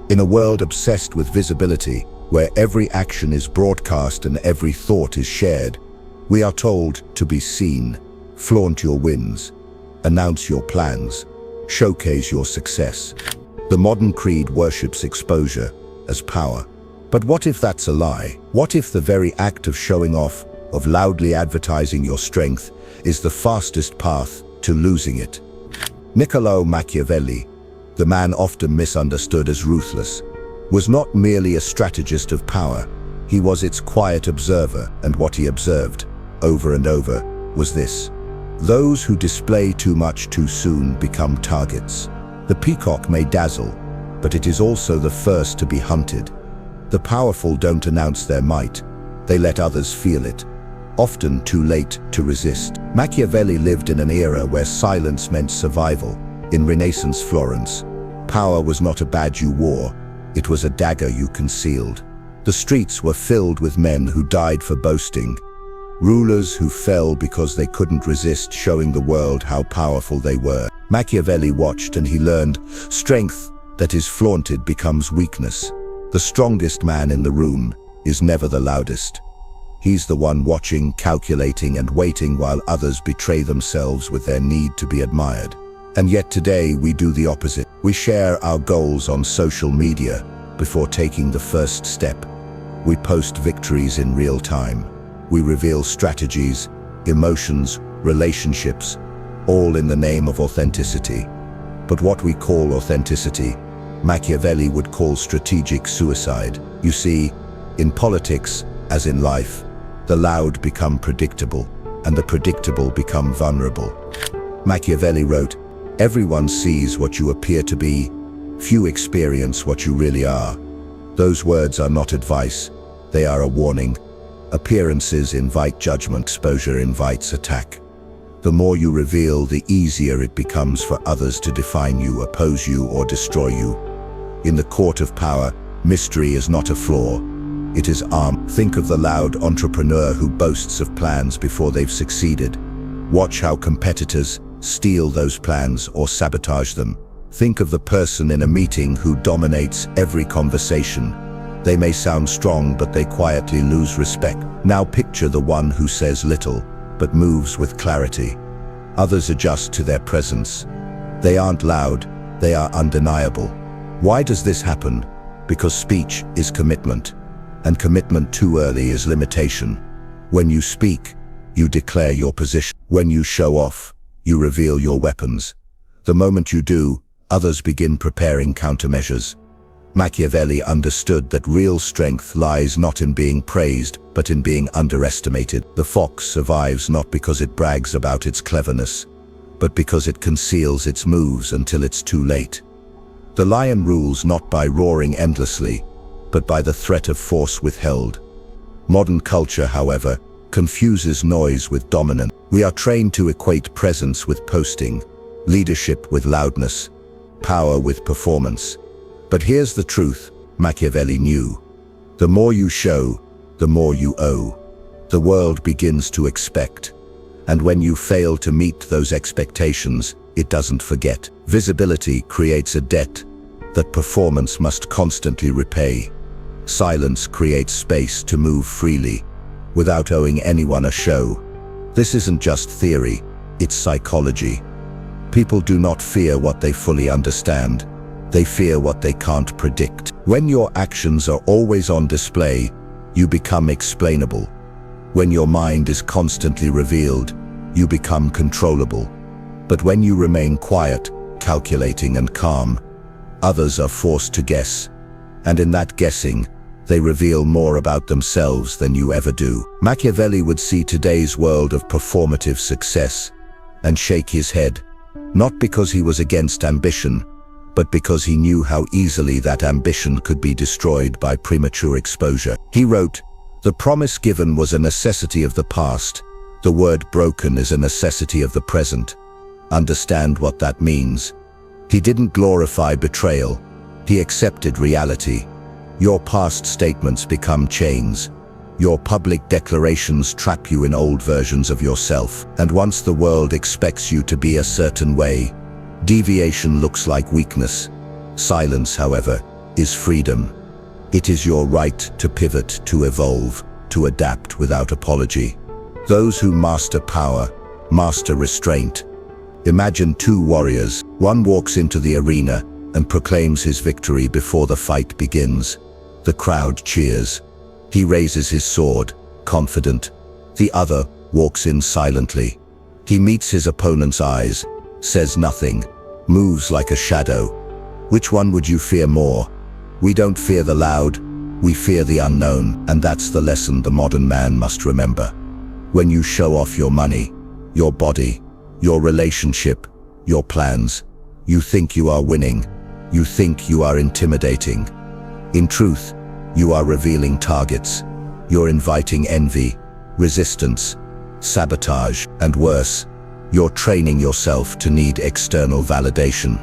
In a world obsessed with visibility, where every action is broadcast and every thought is shared, we are told to be seen, flaunt your wins, announce your plans, showcase your success. The modern creed worships exposure as power. But what if that's a lie? What if the very act of showing off, of loudly advertising your strength, is the fastest path to losing it? Niccolò Machiavelli, the man often misunderstood as ruthless, was not merely a strategist of power. He was its quiet observer, and what he observed, over and over, was this: those who display too much too soon become targets. The peacock may dazzle, but it is also the first to be hunted. The powerful don't announce their might, they let others feel it, often too late to resist. Machiavelli lived in an era where silence meant survival. In Renaissance Florence, power was not a badge you wore, it was a dagger you concealed. The streets were filled with men who died for boasting, rulers who fell because they couldn't resist showing the world how powerful they were. Machiavelli watched and he learned, strength that is flaunted becomes weakness. The strongest man in the room is never the loudest. He's the one watching, calculating, and waiting while others betray themselves with their need to be admired. And yet today we do the opposite. We share our goals on social media before taking the first step. We post victories in real time. We reveal strategies, emotions, relationships, all in the name of authenticity. But what we call authenticity, Machiavelli would call strategic suicide. You see, in politics, as in life, the loud become predictable, and the predictable become vulnerable. Machiavelli wrote, "Everyone sees what you appear to be, few experience what you really are." Those words are not advice, they are a warning. Appearances invite judgment, exposure invites attack. The more you reveal, the easier it becomes for others to define you, oppose you, or destroy you. In the court of power, mystery is not a flaw, it is armor. Think of the loud entrepreneur who boasts of plans before they've succeeded. Watch how competitors steal those plans or sabotage them. Think of the person in a meeting who dominates every conversation. They may sound strong, but they quietly lose respect. Now picture the one who says little, but moves with clarity. Others adjust to their presence. They aren't loud, they are undeniable. Why does this happen? Because speech is commitment, and commitment too early is limitation. When you speak, you declare your position. When you show off, you reveal your weapons. The moment you do, others begin preparing countermeasures. Machiavelli understood that real strength lies not in being praised, but in being underestimated. The fox survives not because it brags about its cleverness, but because it conceals its moves until it's too late. The lion rules not by roaring endlessly, but by the threat of force withheld. Modern culture, however, confuses noise with dominance. We are trained to equate presence with posting, leadership with loudness, power with performance. But here's the truth, Machiavelli knew. The more you show, the more you owe. The world begins to expect. And when you fail to meet those expectations, it doesn't forget. Visibility creates a debt that performance must constantly repay. Silence creates space to move freely, without owing anyone a show. This isn't just theory, it's psychology. People do not fear what they fully understand. They fear what they can't predict. When your actions are always on display, you become explainable. When your mind is constantly revealed, you become controllable. But when you remain quiet, calculating and calm, others are forced to guess. And in that guessing, they reveal more about themselves than you ever do. Machiavelli would see today's world of performative success and shake his head, not because he was against ambition, but because he knew how easily that ambition could be destroyed by premature exposure. He wrote, "The promise given was a necessity of the past. The word broken is a necessity of the present." Understand what that means. He didn't glorify betrayal. He accepted reality. Your past statements become chains. Your public declarations trap you in old versions of yourself. And once the world expects you to be a certain way, deviation looks like weakness. Silence, however, is freedom. It is your right to pivot, to evolve, to adapt without apology. Those who master power, master restraint. Imagine two warriors. One walks into the arena and proclaims his victory before the fight begins. The crowd cheers. He raises his sword, confident. The other walks in silently. He meets his opponent's eyes, says nothing, moves like a shadow. Which one would you fear more? We don't fear the loud, we fear the unknown, and that's the lesson the modern man must remember. When you show off your money, your body, your relationship, your plans, you think you are winning, you think you are intimidating. In truth, you are revealing targets. You're inviting envy, resistance, sabotage, and worse, you're training yourself to need external validation.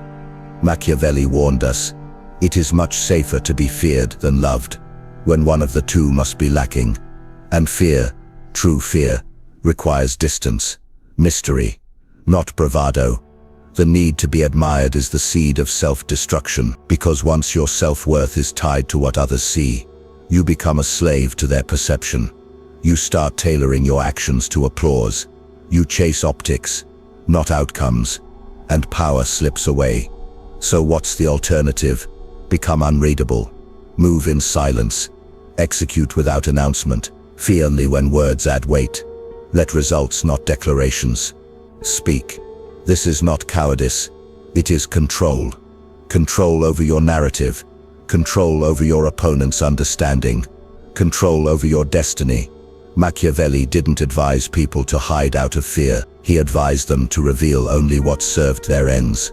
Machiavelli warned us, it is much safer to be feared than loved, when one of the two must be lacking. And fear, true fear, requires distance, mystery, not bravado. The need to be admired is the seed of self-destruction, because once your self-worth is tied to what others see, you become a slave to their perception. You start tailoring your actions to applause. You chase optics, not outcomes, and power slips away. So what's the alternative? Become unreadable. Move in silence. Execute without announcement. Fear only when words add weight. Let results, not declarations, speak. This is not cowardice. It is control. Control over your narrative. Control over your opponent's understanding. Control over your destiny. Machiavelli didn't advise people to hide out of fear. He advised them to reveal only what served their ends.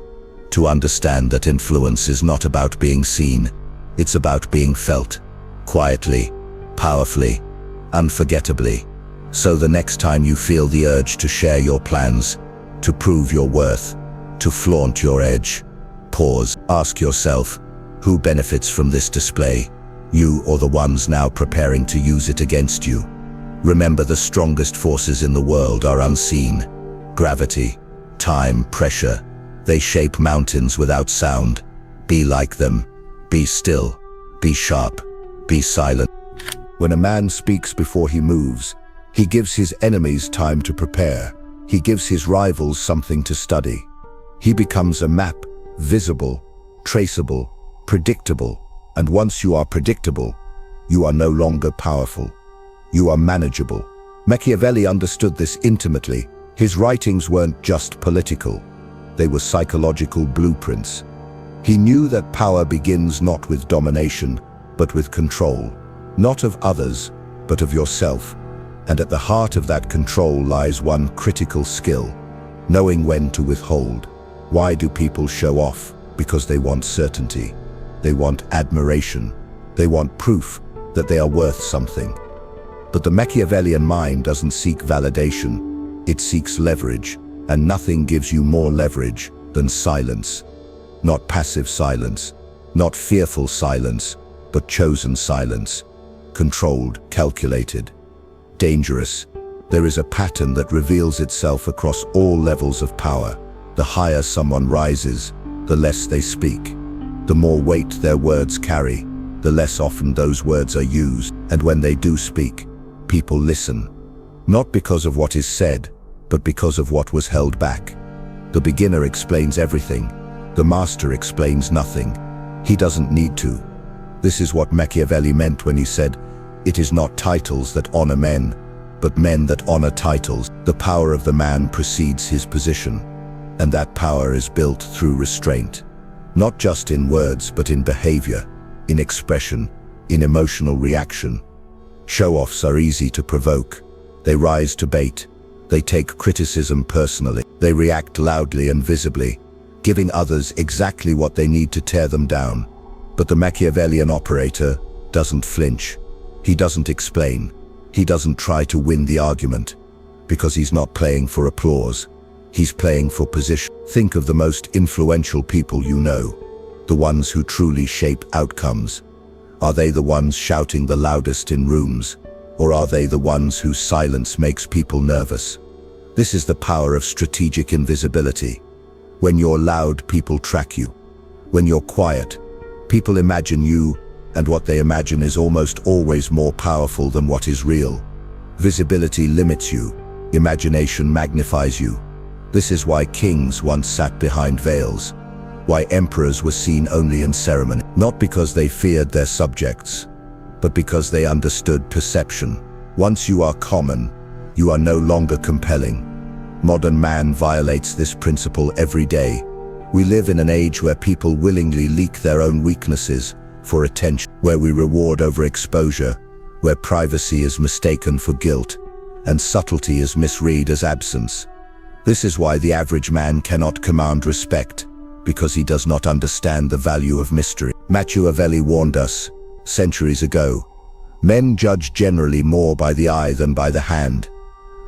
To understand that influence is not about being seen. It's about being felt. Quietly, powerfully, unforgettably. So the next time you feel the urge to share your plans, to prove your worth, to flaunt your edge, pause, ask yourself, who benefits from this display? You or the ones now preparing to use it against you? Remember, the strongest forces in the world are unseen. Gravity, time, pressure. They shape mountains without sound. Be like them. Be still. Be sharp. Be silent. When a man speaks before he moves, he gives his enemies time to prepare. He gives his rivals something to study. He becomes a map, visible, traceable, predictable. And once you are predictable, you are no longer powerful. You are manageable. Machiavelli understood this intimately. His writings weren't just political. They were psychological blueprints. He knew that power begins not with domination, but with control. Not of others, but of yourself. And at the heart of that control lies one critical skill: knowing when to withhold. Why do people show off? Because they want certainty. They want admiration. They want proof that they are worth something. But the Machiavellian mind doesn't seek validation. It seeks leverage, and nothing gives you more leverage than silence. Not passive silence, not fearful silence, but chosen silence. Controlled, calculated, dangerous. There is a pattern that reveals itself across all levels of power. The higher someone rises, the less they speak. The more weight their words carry, the less often those words are used. And when they do speak, people listen. Not because of what is said, but because of what was held back. The beginner explains everything. The master explains nothing. He doesn't need to. This is what Machiavelli meant when he said, "It is not titles that honor men, but men that honor titles." The power of the man precedes his position, and that power is built through restraint. Not just in words, but in behavior, in expression, in emotional reaction. Show-offs are easy to provoke. They rise to bait. They take criticism personally. They react loudly and visibly, giving others exactly what they need to tear them down. But the Machiavellian operator doesn't flinch. He doesn't explain. He doesn't try to win the argument, because he's not playing for applause. He's playing for position. Think of the most influential people you know, the ones who truly shape outcomes. Are they the ones shouting the loudest in rooms, or are they the ones whose silence makes people nervous? This is the power of strategic invisibility. When you're loud, people track you. When you're quiet, People imagine you, and what they imagine is almost always more powerful than what is real. Visibility limits you. Imagination magnifies you. This is why kings once sat behind veils, why emperors were seen only in ceremony, not because they feared their subjects, but because they understood perception. Once you are common, you are no longer compelling. Modern man violates this principle every day. We live in an age where people willingly leak their own weaknesses for attention, where we reward overexposure, where privacy is mistaken for guilt, and subtlety is misread as absence. This is why the average man cannot command respect, because he does not understand the value of mystery. Machiavelli warned us, centuries ago, men judge generally more by the eye than by the hand.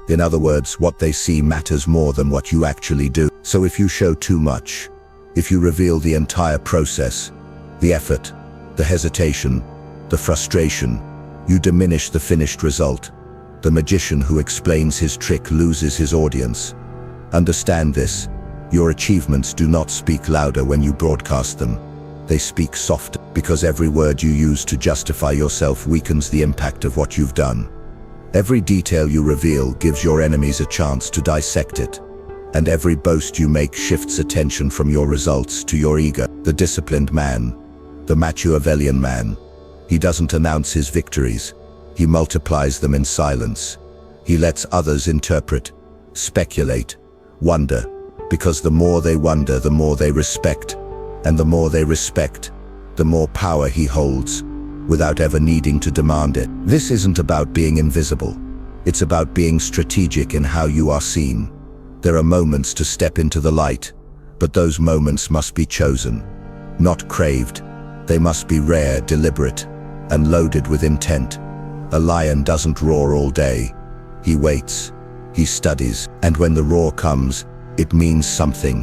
In other words, what they see matters more than what you actually do. So if you show too much, if you reveal the entire process, the effort, the hesitation, the frustration, you diminish the finished result. The magician who explains his trick loses his audience. Understand this. Your achievements do not speak louder when you broadcast them. They speak softer, because every word you use to justify yourself weakens the impact of what you've done. Every detail you reveal gives your enemies a chance to dissect it. And every boast you make shifts attention from your results to your ego. The disciplined man, the Machiavellian man, he doesn't announce his victories. He multiplies them in silence. He lets others interpret, speculate, wonder, because the more they wonder, the more they respect, and the more they respect, the more power he holds, without ever needing to demand it. This isn't about being invisible. It's about being strategic in how you are seen. There are moments to step into the light, but those moments must be chosen, not craved. They must be rare, deliberate, and loaded with intent. A lion doesn't roar all day. He waits, he studies, and when the roar comes, it means something.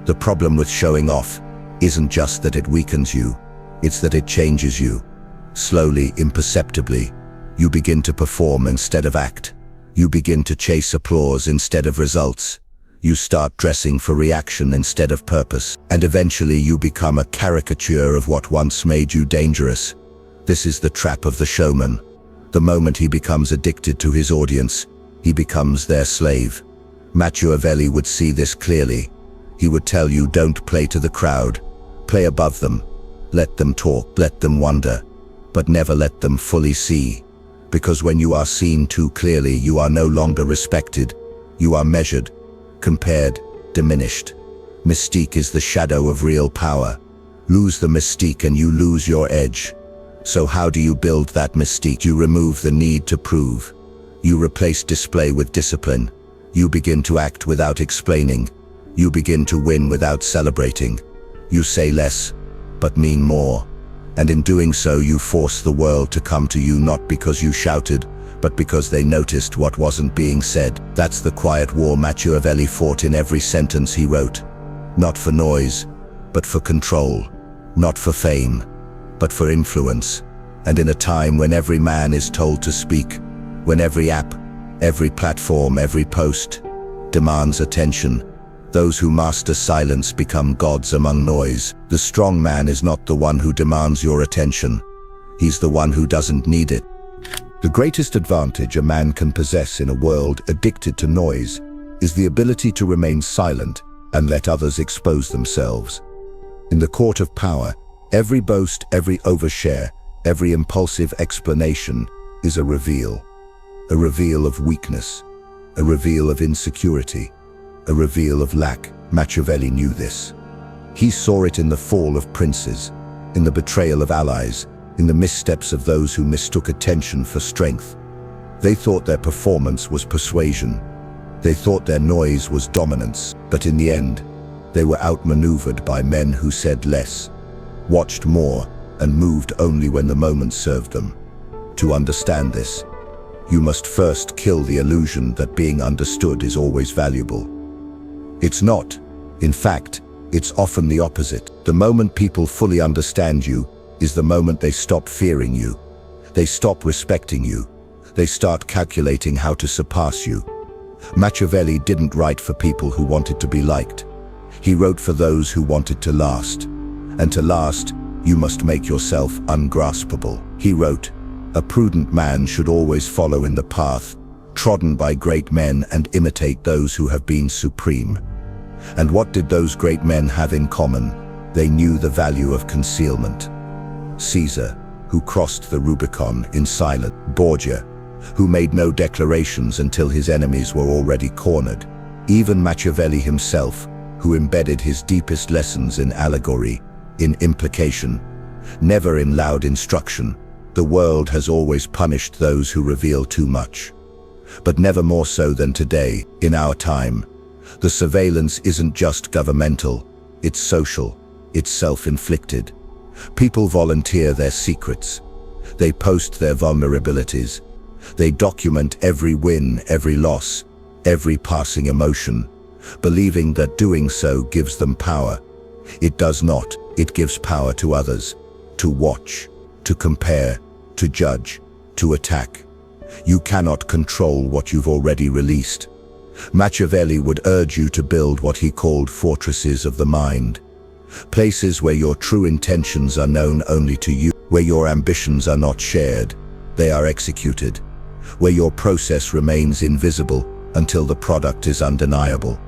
The problem with showing off isn't just that it weakens you, it's that it changes you. Slowly, imperceptibly, you begin to perform instead of act. You begin to chase applause instead of results. You start dressing for reaction instead of purpose. And eventually you become a caricature of what once made you dangerous. This is the trap of the showman. The moment he becomes addicted to his audience, he becomes their slave. Machiavelli would see this clearly. He would tell you, don't play to the crowd. Play above them. Let them talk, let them wonder, but never let them fully see. Because when you are seen too clearly, you are no longer respected. You are measured, compared, diminished. Mystique is the shadow of real power. Lose the mystique and you lose your edge. So how do you build that mystique? You remove the need to prove. You replace display with discipline. You begin to act without explaining. You begin to win without celebrating. You say less, but mean more. And in doing so, you force the world to come to you, not because you shouted, but because they noticed what wasn't being said. That's the quiet war Machiavelli fought in every sentence he wrote. Not for noise, but for control. Not for fame, but for influence. And in a time when every man is told to speak, when every app, every platform, every post demands attention, those who master silence become gods among noise. The strong man is not the one who demands your attention. He's the one who doesn't need it. The greatest advantage a man can possess in a world addicted to noise is the ability to remain silent and let others expose themselves. In the court of power, every boast, every overshare, every impulsive explanation is a reveal of weakness, a reveal of insecurity, a reveal of lack. Machiavelli knew this. He saw it in the fall of princes, in the betrayal of allies, in the missteps of those who mistook attention for strength. They thought their performance was persuasion. They thought their noise was dominance. But in the end, they were outmaneuvered by men who said less, watched more, and moved only when the moment served them. To understand this, you must first kill the illusion that being understood is always valuable. It's not. In fact, it's often the opposite. The moment people fully understand you is the moment they stop fearing you. They stop respecting you. They start calculating how to surpass you. Machiavelli didn't write for people who wanted to be liked. He wrote for those who wanted to last. And to last, You must make yourself ungraspable. He wrote, "A prudent man should always follow in the path trodden by great men and imitate those who have been supreme." And what did those great men have in common? They knew the value of concealment. Caesar, who crossed the Rubicon in silence. Borgia, who made no declarations until his enemies were already cornered. Even Machiavelli himself, who embedded his deepest lessons in allegory, in implication, never in loud instruction. The world has always punished those who reveal too much. But never more so than today, in our time. The surveillance isn't just governmental, it's social, it's self-inflicted. People volunteer their secrets. They post their vulnerabilities. They document every win, every loss, every passing emotion, believing that doing so gives them power. It does not. It gives power to others, to watch, to compare, to judge, to attack. You cannot control what you've already released. Machiavelli would urge you to build what he called fortresses of the mind. Places where your true intentions are known only to you, where your ambitions are not shared, they are executed, where your process remains invisible until the product is undeniable.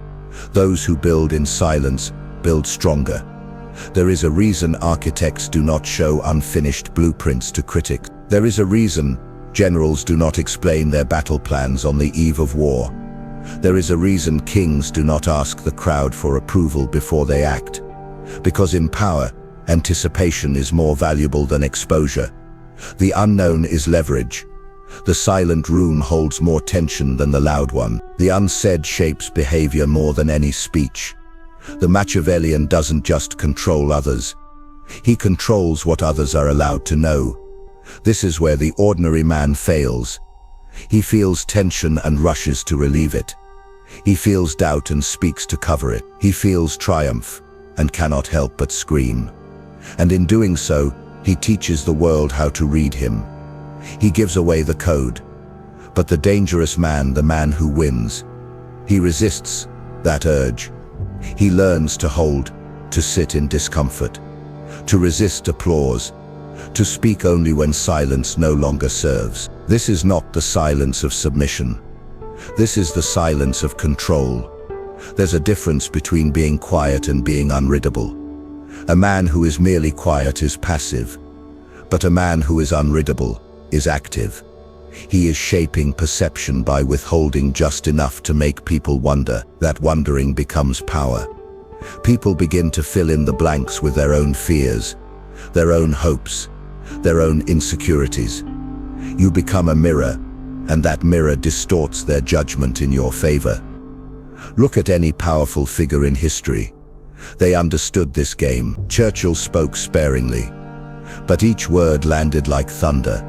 Those who build in silence build stronger. There is a reason architects do not show unfinished blueprints to critics. There is a reason generals do not explain their battle plans on the eve of war. There is a reason kings do not ask the crowd for approval before they act. Because in power, anticipation is more valuable than exposure. The unknown is leverage. The silent room holds more tension than the loud one. The unsaid shapes behavior more than any speech. The Machiavellian doesn't just control others. He controls what others are allowed to know. This is where the ordinary man fails. He feels tension and rushes to relieve it. He feels doubt and speaks to cover it. He feels triumph and cannot help but scream. And in doing so, he teaches the world how to read him. He gives away the code. But the dangerous man, the man who wins, he resists that urge. He learns to hold, to sit in discomfort, to resist applause, to speak only when silence no longer serves. This is not the silence of submission. This is the silence of control. There's a difference between being quiet and being unreadable. A man who is merely quiet is passive, but a man who is unreadable is active. He is shaping perception by withholding just enough to make people wonder. That wondering becomes power. People begin to fill in the blanks with their own fears, their own hopes, their own insecurities. You become a mirror, and that mirror distorts their judgment in your favor. Look at any powerful figure in history. They understood this game. Churchill spoke sparingly, but each word landed like thunder.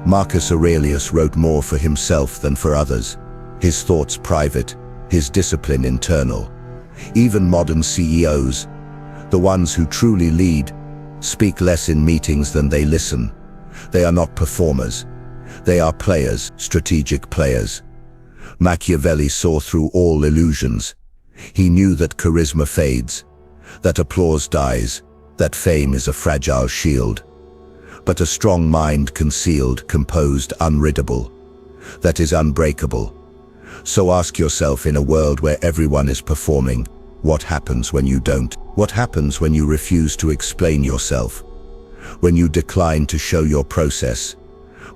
Marcus Aurelius wrote more for himself than for others, his thoughts private, his discipline internal. Even modern CEOs, the ones who truly lead, speak less in meetings than they listen. They are not performers. They are players, strategic players. Machiavelli saw through all illusions. He knew that charisma fades, that applause dies, that fame is a fragile shield. But a strong mind concealed, composed, unreadable, that is unbreakable. So ask yourself, in a world where everyone is performing, what happens when you don't? What happens when you refuse to explain yourself? When you decline to show your process?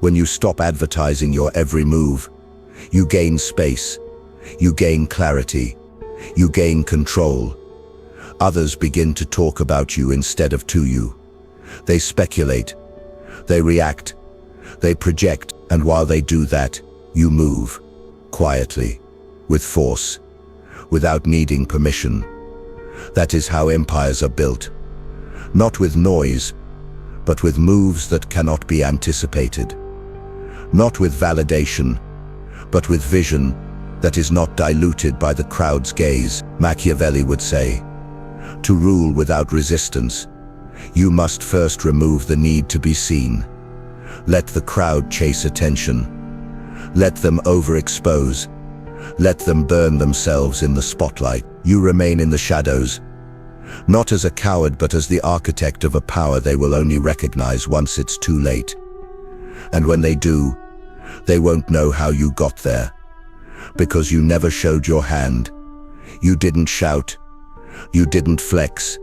When you stop advertising your every move? You gain space. You gain clarity. You gain control. Others begin to talk about you instead of to you. They speculate. They react. They project. And while they do that, you move. Quietly. With force. Without needing permission. That is how empires are built. Not with noise, but with moves that cannot be anticipated. Not with validation, but with vision that is not diluted by the crowd's gaze. Machiavelli would say, to rule without resistance, you must first remove the need to be seen. Let the crowd chase attention. Let them overexpose. Let them burn themselves in the spotlight. You remain in the shadows. Not as a coward, but as the architect of a power they will only recognize once it's too late. And when they do, they won't know how you got there. Because you never showed your hand. You didn't shout. You didn't flex.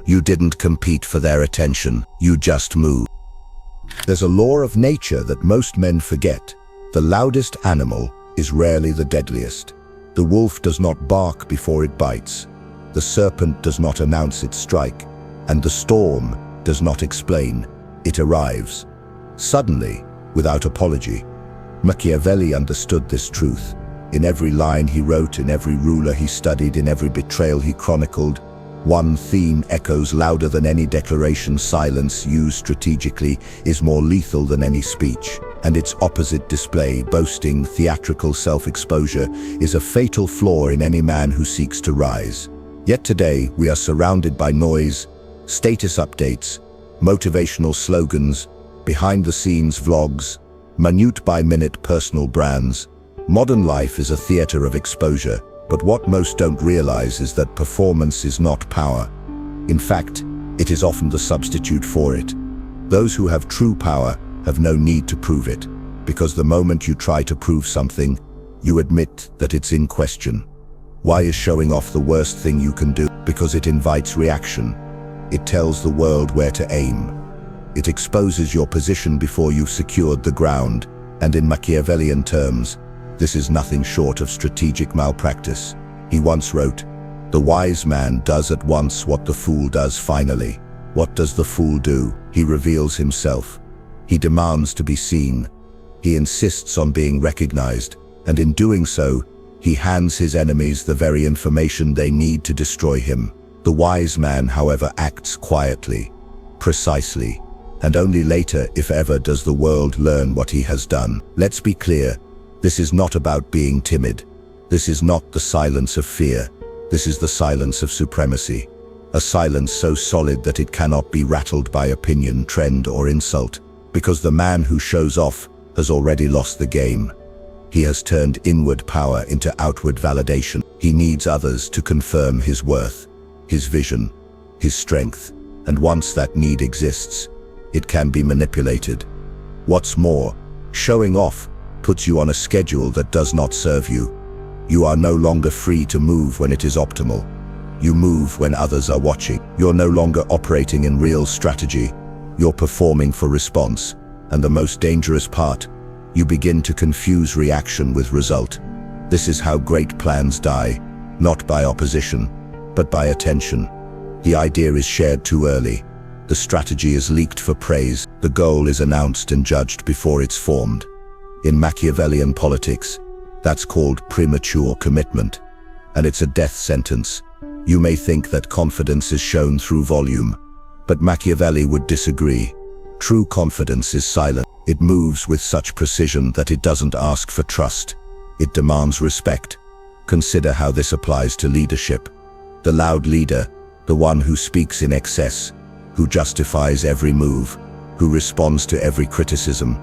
You didn't compete for their attention. You just moved. There's a law of nature that most men forget. The loudest animal is rarely the deadliest. The wolf does not bark before it bites. The serpent does not announce its strike. And the storm does not explain. It arrives. Suddenly, without apology. Machiavelli understood this truth. In every line he wrote, in every ruler he studied, in every betrayal he chronicled, one theme echoes louder than any declaration. Silence used strategically is more lethal than any speech. And its opposite, display, boasting, theatrical self-exposure, is a fatal flaw in any man who seeks to rise. Yet today, we are surrounded by noise, status updates, motivational slogans, behind-the-scenes vlogs, minute-by-minute personal brands. Modern life is a theater of exposure, but what most don't realize is that performance is not power. In fact, it is often the substitute for it. Those who have true power have no need to prove it, because the moment you try to prove something, you admit that it's in question. Why is showing off the worst thing you can do? Because it invites reaction. It tells the world where to aim. It exposes your position before you've secured the ground, and in Machiavellian terms, this is nothing short of strategic malpractice. He once wrote, "The wise man does at once what the fool does finally." What does the fool do? He reveals himself. He demands to be seen. He insists on being recognized, and in doing so, he hands his enemies the very information they need to destroy him. The wise man, however, acts quietly, precisely, and only later, if ever, does the world learn what he has done. Let's be clear. This is not about being timid. This is not the silence of fear. This is the silence of supremacy. A silence so solid that it cannot be rattled by opinion, trend, or insult. Because the man who shows off has already lost the game. He has turned inward power into outward validation. He needs others to confirm his worth, his vision, his strength. And once that need exists, it can be manipulated. What's more, showing off puts you on a schedule that does not serve you. You are no longer free to move when it is optimal. You move when others are watching. You're no longer operating in real strategy. You're performing for response. And the most dangerous part, you begin to confuse reaction with result. This is how great plans die, not by opposition, but by attention. The idea is shared too early. The strategy is leaked for praise. The goal is announced and judged before it's formed. In Machiavellian politics, that's called premature commitment, and it's a death sentence. You may think that confidence is shown through volume, but Machiavelli would disagree. True confidence is silent. It moves with such precision that it doesn't ask for trust. It demands respect. Consider how this applies to leadership. The loud leader, the one who speaks in excess, who justifies every move, who responds to every criticism,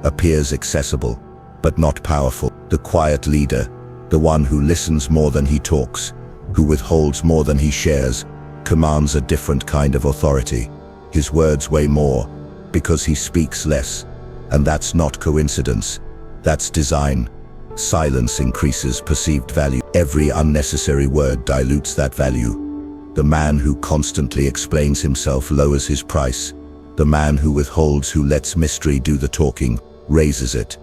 appears accessible, but not powerful. The quiet leader, the one who listens more than he talks, who withholds more than he shares, commands a different kind of authority. His words weigh more, because he speaks less. And that's not coincidence. That's design. Silence increases perceived value. Every unnecessary word dilutes that value. The man who constantly explains himself lowers his price. The man who withholds, who lets mystery do the talking, raises it.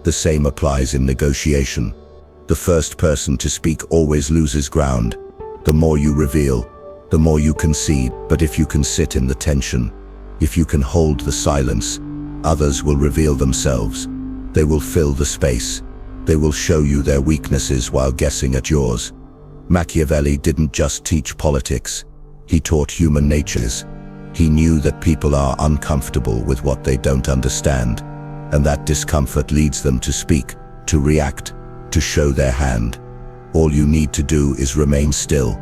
The same applies in negotiation. The first person to speak always loses ground. The more you reveal, the more you concede. But if you can sit in the tension, if you can hold the silence, others will reveal themselves. They will fill the space. They will show you their weaknesses while guessing at yours. Machiavelli didn't just teach politics. He taught human natures. He knew that people are uncomfortable with what they don't understand, and that discomfort leads them to speak, to react, to show their hand. All you need to do is remain still,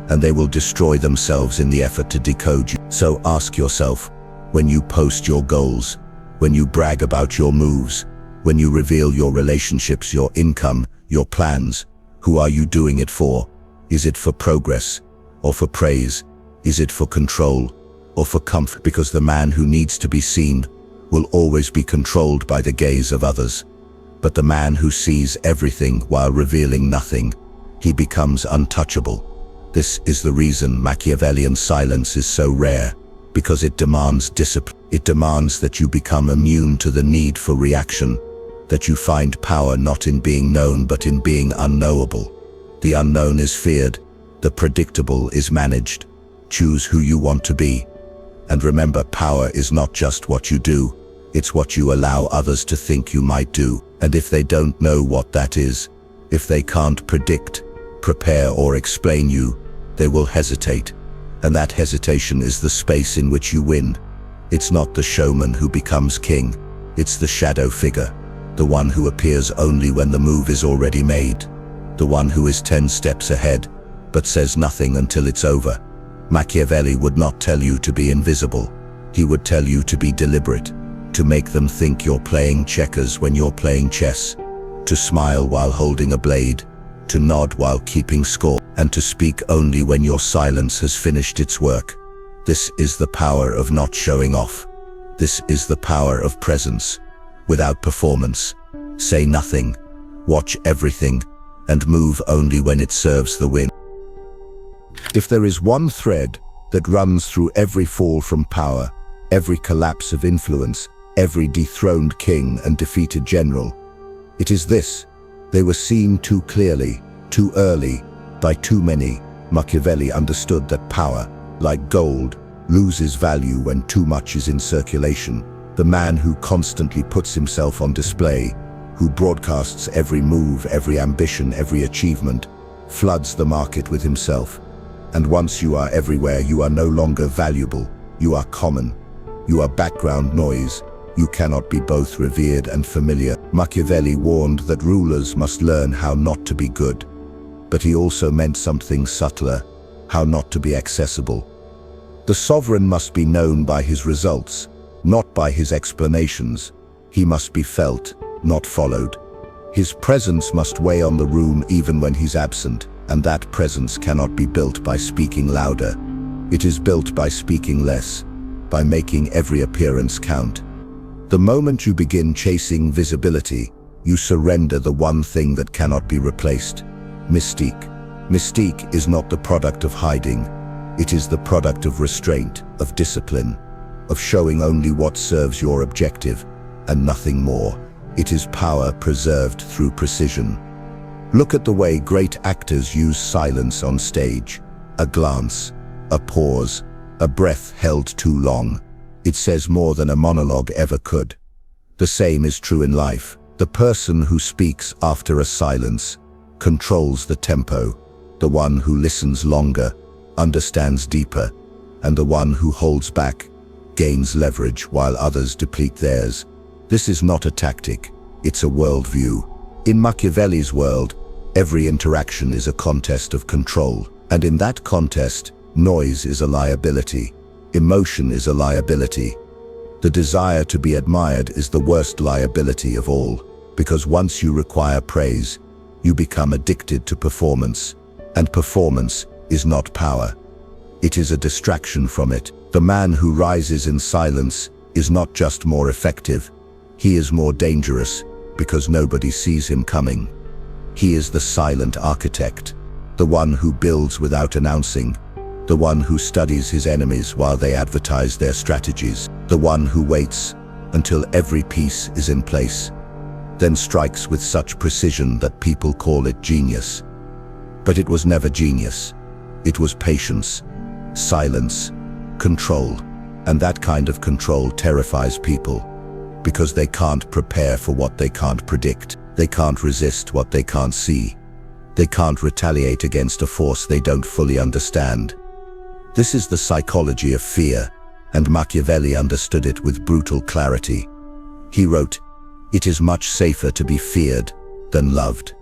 and they will destroy themselves in the effort to decode you. So ask yourself, when you post your goals, when you brag about your moves, when you reveal your relationships, your income, your plans, who are you doing it for? Is it for progress or for praise? Is it for control or for comfort? Because the man who needs to be seen will always be controlled by the gaze of others. But the man who sees everything while revealing nothing, he becomes untouchable. This is the reason Machiavellian silence is so rare, because it demands discipline. It demands that you become immune to the need for reaction, that you find power not in being known but in being unknowable. The unknown is feared, the predictable is managed. Choose who you want to be. And remember, power is not just what you do, it's what you allow others to think you might do. And if they don't know what that is, if they can't predict, prepare or explain you, they will hesitate. And that hesitation is the space in which you win. It's not the showman who becomes king, it's the shadow figure, the one who appears only when the move is already made, the one who is 10 steps ahead, but says nothing until it's over. Machiavelli would not tell you to be invisible. He would tell you to be deliberate, to make them think you're playing checkers when you're playing chess, to smile while holding a blade, to nod while keeping score, and to speak only when your silence has finished its work. This is the power of not showing off. This is the power of presence, without performance. Say nothing, watch everything, and move only when it serves the win. If there is one thread that runs through every fall from power, every collapse of influence, every dethroned king and defeated general, it is this: they were seen too clearly, too early, by too many. Machiavelli understood that power, like gold, loses value when too much is in circulation. The man who constantly puts himself on display, who broadcasts every move, every ambition, every achievement, floods the market with himself. And once you are everywhere, you are no longer valuable. You are common. You are background noise. You cannot be both revered and familiar. Machiavelli warned that rulers must learn how not to be good. But he also meant something subtler: how not to be accessible. The sovereign must be known by his results, not by his explanations. He must be felt, not followed. His presence must weigh on the room even when he's absent, and that presence cannot be built by speaking louder. It is built by speaking less, by making every appearance count. The moment you begin chasing visibility, you surrender the one thing that cannot be replaced: mystique. Mystique is not the product of hiding. It is the product of restraint, of discipline, of showing only what serves your objective, and nothing more. It is power preserved through precision. Look at the way great actors use silence on stage. A glance, a pause, a breath held too long. It says more than a monologue ever could. The same is true in life. The person who speaks after a silence controls the tempo. The one who listens longer understands deeper, and the one who holds back gains leverage while others deplete theirs. This is not a tactic, it's a worldview. In Machiavelli's world, every interaction is a contest of control, and in that contest, noise is a liability, emotion is a liability. The desire to be admired is the worst liability of all, because once you require praise, you become addicted to performance, and performance is not power. It is a distraction from it. The man who rises in silence is not just more effective, he is more dangerous, because nobody sees him coming. He is the silent architect, the one who builds without announcing, the one who studies his enemies while they advertise their strategies, the one who waits until every piece is in place, then strikes with such precision that people call it genius. But it was never genius. It was patience, silence, control, and that kind of control terrifies people, because they can't prepare for what they can't predict. They can't resist what they can't see. They can't retaliate against a force they don't fully understand. This is the psychology of fear, and Machiavelli understood it with brutal clarity. He wrote, "It is much safer to be feared than loved.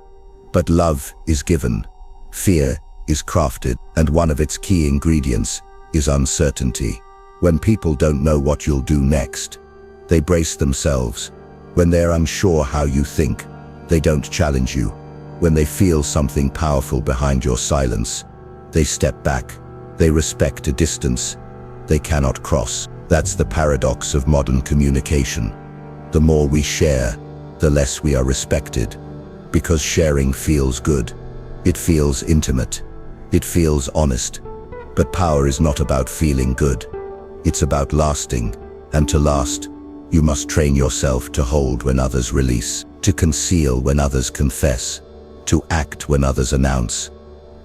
But love is given. Fear is crafted, and one of its key ingredients is uncertainty. When people don't know what you'll do next, they brace themselves. When they're unsure how you think, they don't challenge you. When they feel something powerful behind your silence, they step back. They respect a distance they cannot cross. That's the paradox of modern communication. The more we share, the less we are respected. Because sharing feels good. It feels intimate. It feels honest. But power is not about feeling good. It's about lasting. And to last, you must train yourself to hold when others release, to conceal when others confess, to act when others announce,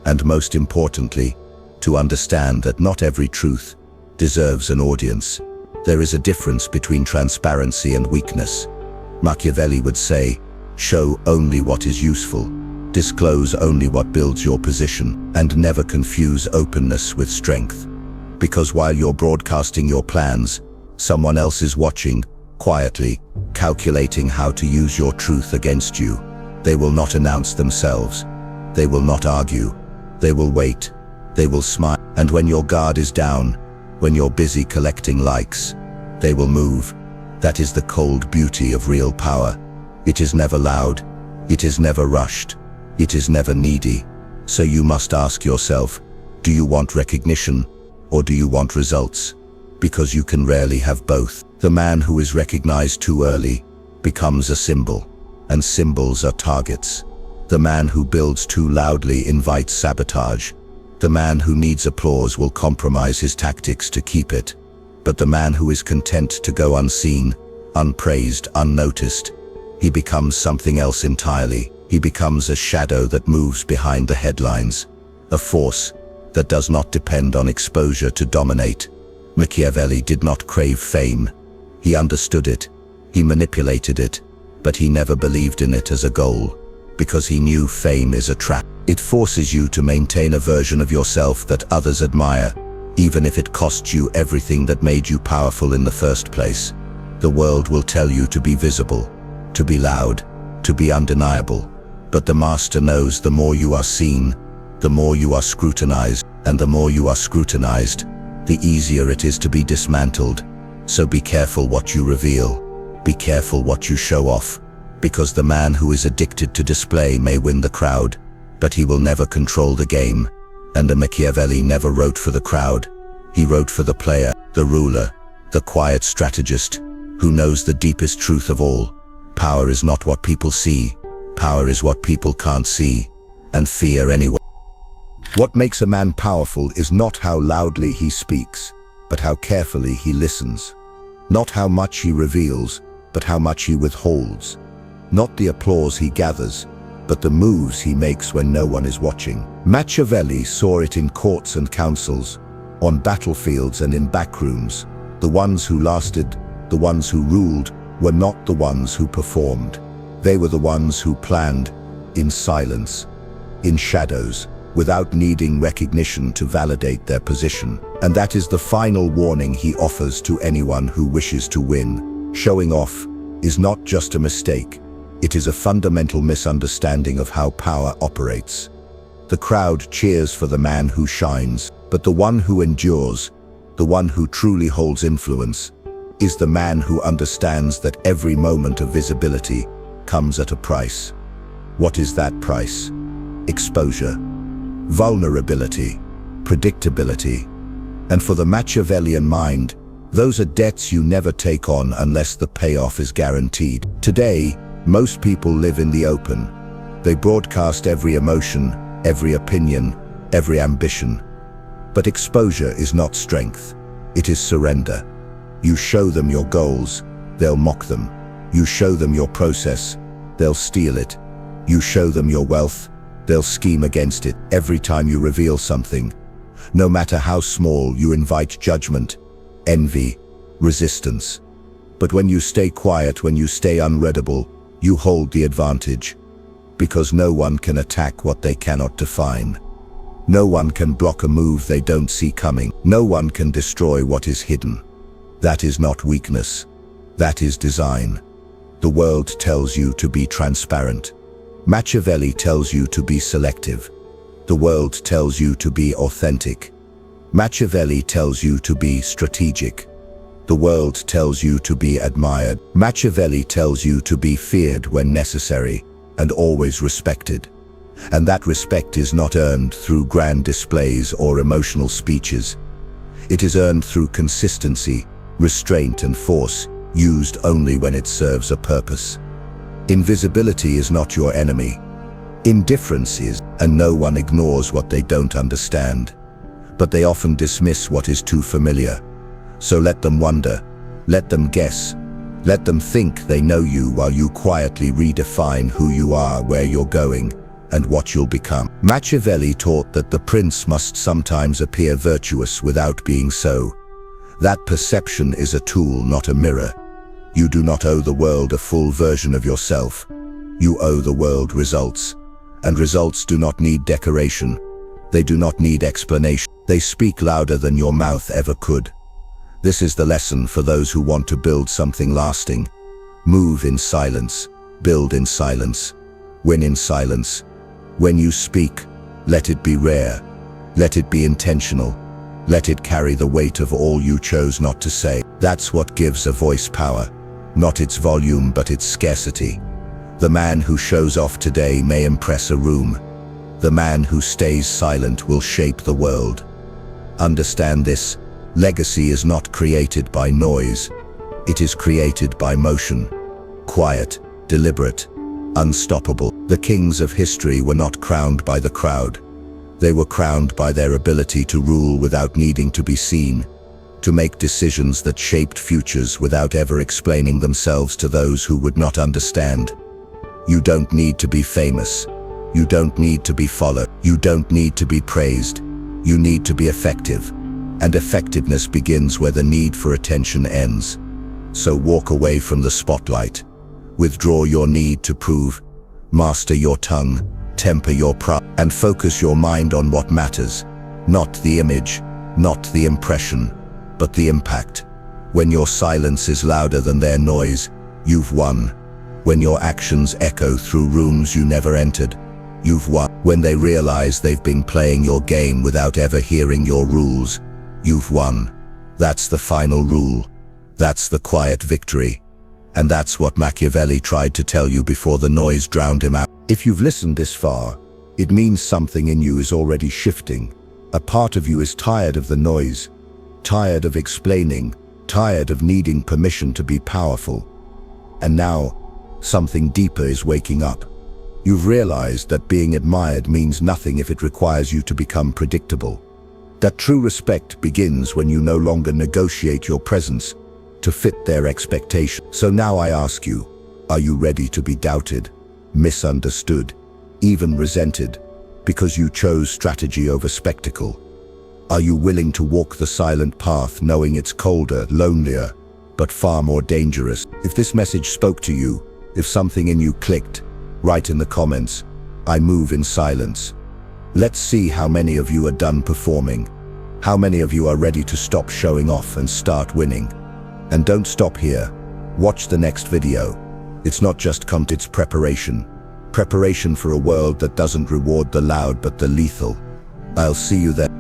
and most importantly, to understand that not every truth deserves an audience. There is a difference between transparency and weakness. Machiavelli would say, show only what is useful, disclose only what builds your position, and never confuse openness with strength. Because while you're broadcasting your plans, someone else is watching, quietly, calculating how to use your truth against you. They will not announce themselves. They will not argue. They will wait. They will smile. And when your guard is down, when you're busy collecting likes, they will move. That is the cold beauty of real power. It is never loud. It is never rushed. It is never needy. So you must ask yourself, do you want recognition or do you want results? Because you can rarely have both. The man who is recognized too early becomes a symbol, and symbols are targets. The man who builds too loudly invites sabotage. The man who needs applause will compromise his tactics to keep it. But the man who is content to go unseen, unpraised, unnoticed, he becomes something else entirely. He becomes a shadow that moves behind the headlines, a force that does not depend on exposure to dominate. Machiavelli did not crave fame. He understood it. He manipulated it, but he never believed in it as a goal, because he knew fame is a trap. It forces you to maintain a version of yourself that others admire, even if it costs you everything that made you powerful in the first place. The world will tell you to be visible, to be loud, to be undeniable. But the master knows the more you are seen, the more you are scrutinized, and the more you are scrutinized, the easier it is to be dismantled. So be careful what you reveal. Be careful what you show off, because the man who is addicted to display may win the crowd, but he will never control the game. And the Machiavelli never wrote for the crowd. He wrote for the player, the ruler, the quiet strategist, who knows the deepest truth of all. Power is not what people see. Power is what people can't see, and fear anyway. What makes a man powerful is not how loudly he speaks, but how carefully he listens. Not how much he reveals, but how much he withholds. Not the applause he gathers, but the moves he makes when no one is watching. Machiavelli saw it in courts and councils, on battlefields and in backrooms. The ones who lasted, the ones who ruled, were not the ones who performed. They were the ones who planned, in silence, in shadows, without needing recognition to validate their position. And that is the final warning he offers to anyone who wishes to win. Showing off is not just a mistake. It is a fundamental misunderstanding of how power operates. The crowd cheers for the man who shines, but the one who endures, the one who truly holds influence, is the man who understands that every moment of visibility comes at a price. What is that price? Exposure, vulnerability, predictability. And for the Machiavellian mind, those are debts you never take on unless the payoff is guaranteed. Today, most people live in the open. They broadcast every emotion, every opinion, every ambition. But exposure is not strength. It is surrender. You show them your goals, they'll mock them. You show them your process, they'll steal it. You show them your wealth, they'll scheme against it. Every time you reveal something, no matter how small, you invite judgment, envy, resistance. But when you stay quiet, when you stay unreadable, you hold the advantage. Because no one can attack what they cannot define. No one can block a move they don't see coming. No one can destroy what is hidden. That is not weakness. That is design. The world tells you to be transparent. Machiavelli tells you to be selective. The world tells you to be authentic. Machiavelli tells you to be strategic. The world tells you to be admired. Machiavelli tells you to be feared when necessary and always respected. And that respect is not earned through grand displays or emotional speeches. It is earned through consistency, restraint and force, used only when it serves a purpose. Invisibility is not your enemy. Indifference is, and no one ignores what they don't understand. But they often dismiss what is too familiar. So let them wonder, let them guess, let them think they know you while you quietly redefine who you are, where you're going, and what you'll become. Machiavelli taught that the prince must sometimes appear virtuous without being so. That perception is a tool, not a mirror. You do not owe the world a full version of yourself. You owe the world results. And results do not need decoration. They do not need explanation. They speak louder than your mouth ever could. This is the lesson for those who want to build something lasting. Move in silence. Build in silence. Win in silence. When you speak, let it be rare. Let it be intentional. Let it carry the weight of all you chose not to say. That's what gives a voice power. Not its volume, but its scarcity. The man who shows off today may impress a room. The man who stays silent will shape the world. Understand this. Legacy is not created by noise. It is created by motion. Quiet, deliberate, unstoppable. The kings of history were not crowned by the crowd. They were crowned by their ability to rule without needing to be seen, to make decisions that shaped futures without ever explaining themselves to those who would not understand. You don't need to be famous. You don't need to be followed. You don't need to be praised. You need to be effective. And effectiveness begins where the need for attention ends. So walk away from the spotlight. Withdraw your need to prove. Master your tongue. Temper your pride. And focus your mind on what matters. Not the image, not the impression, but the impact. When your silence is louder than their noise, you've won. When your actions echo through rooms you never entered, you've won. When they realize they've been playing your game without ever hearing your rules, you've won. That's the final rule. That's the quiet victory. And that's what Machiavelli tried to tell you before the noise drowned him out. If you've listened this far, it means something in you is already shifting. A part of you is tired of the noise, tired of explaining, tired of needing permission to be powerful. And now, something deeper is waking up. You've realized that being admired means nothing if it requires you to become predictable. That true respect begins when you no longer negotiate your presence to fit their expectations. So now I ask you, are you ready to be doubted, misunderstood, even resented, because you chose strategy over spectacle? Are you willing to walk the silent path knowing it's colder, lonelier, but far more dangerous? If this message spoke to you, if something in you clicked, write in the comments, I move in silence. Let's see how many of you are done performing. How many of you are ready to stop showing off and start winning? And don't stop here. Watch the next video. It's not just content, it's preparation. Preparation for a world that doesn't reward the loud but the lethal. I'll see you there.